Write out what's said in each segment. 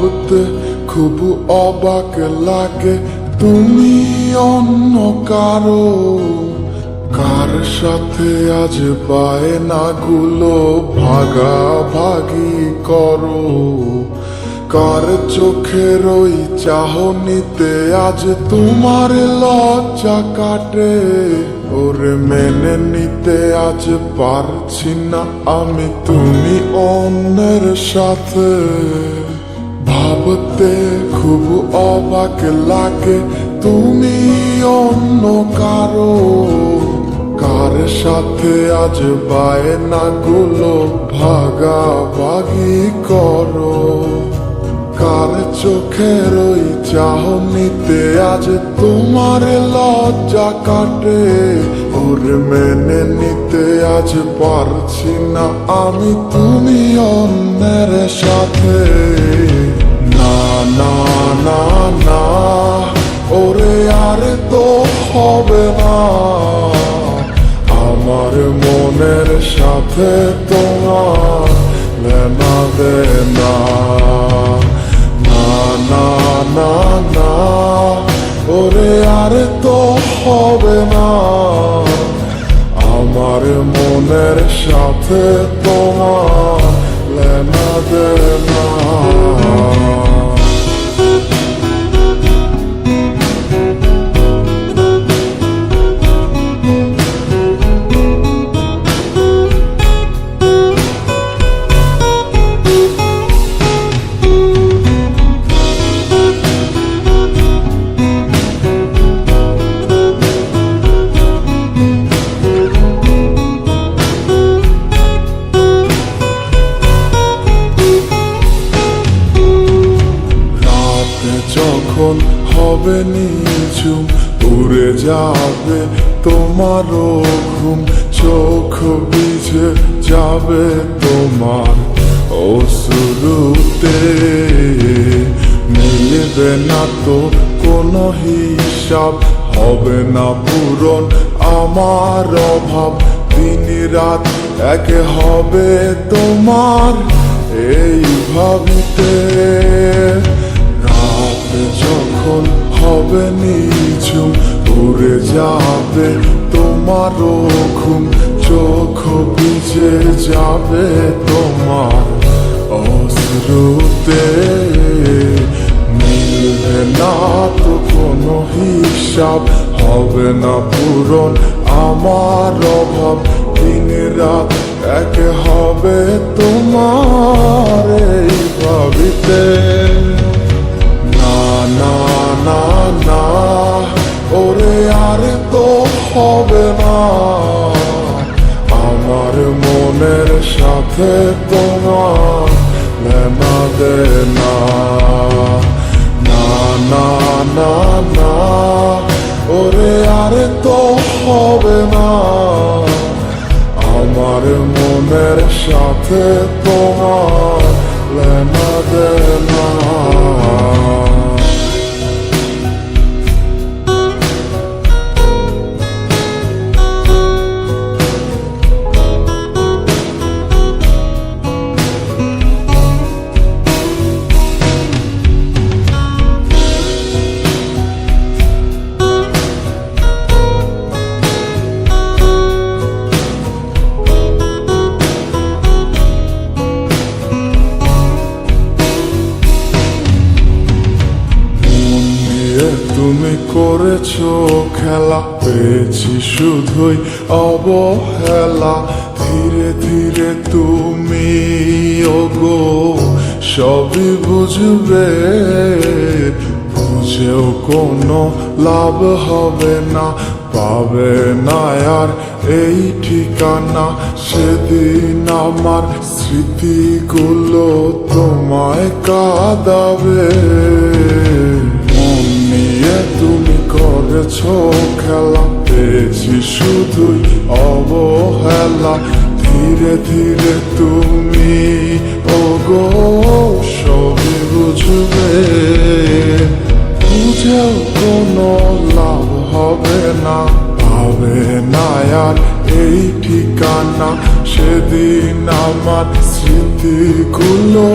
ভাবতে খুব অবাক লাগে তুমি অন্য কারো, কার সাথে আজ বায়নাগুলো ভাগাভাগি করো, কার চোখের ওই চাহনিতে আজ তোমার লজ্জা কাটে। ওরে মেনে নিতে আজ পারছি না আমি তুমি অন্যের সাথে, ভাবতে খুব অবাক লাগে তুমি অন্য কারো, কার সাথে আজ বায়নাগুলো ভাগাভাগি করো, কার চোখের ওই চাহনিতে আজ তোমার লজ্জা কাটে। ওরে মেনে নিতে আজ পারছি না আমি তুমি অন্যের সাথে। না না না না ওরে আর তো হবে না, আমার মনের সাথে তোমার লেনা দেনা। না না না না ওরে আর তো হবে না, আমার মনের সাথে তোমার লেনা দেনা। যখন হবে নিঝুম উড়ে যাবে তোমারও ঘুম, চোখ ভিজে যাবে তোমার অশ্রুতে, মিলবে না তো কোনো হিসাব, হবে না পূরণ আমার অভাব, দিন রাত এক হবে তোমার এই ভাবিতে। যখন হবে নিঝুম উড়ে যাবে তোমারও ঘুম, চোখ ভিজে যাবে তোমার অশ্রুতে, মিলবে না তো কোনো হিসাব, হবে না পূরণ আমার অভাব, দিন রাত এক হবে তোমার এই ভাবিতে। না না না ওরে আর তো হবে না, আমার মনের সাথে তোমার লেনা দেনা। না না না না ওরে আর তো হবে না, আমার মনের সাথে তোমার লেনা দেনা। তুমি করেছো খেলা, পেয়েছি শুধুই অবহেলা, ধীরে ধীরে তুমি ওগো সবই বুঝবে, বুঝেও কোনো লাভ হবে না, পাবে না আর এই ঠিকানা। সেদিন আমার স্মৃতিগুলো তোমায় কাঁদাবে, তুমি করেছো খেলা, পেয়েছি শুধুই অবহেলা, ধীরে ধীরে তুমি ওগো সবই বুঝবে, বুঝেও কোনো লাভ হবে না, পাবে না আর এই ঠিকানা। সেদিন আমার স্মৃতিগুলো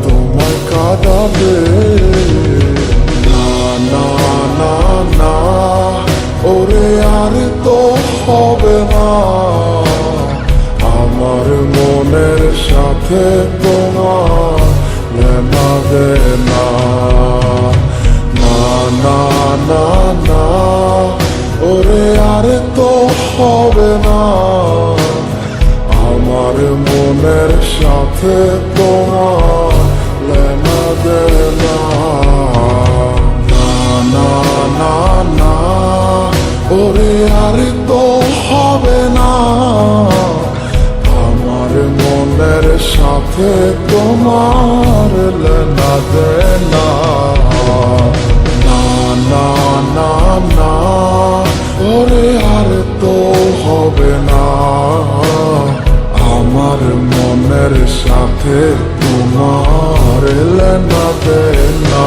তোমায় কাঁদা যাবে না না না না ওরে আর তো হবে না আমার মনের সাথে তোমার লেনা দেনা না না না না ওরে আর তো হবে না আমার মনের সাথে তোমার লেনা দেনা না না না না ওরে আর তো হবে না আমার মনের সাথে তোমার লেনা দেনা না না না না ওরে আর তো হবে না আমার মনের সাথে তোমার লেনা দেনা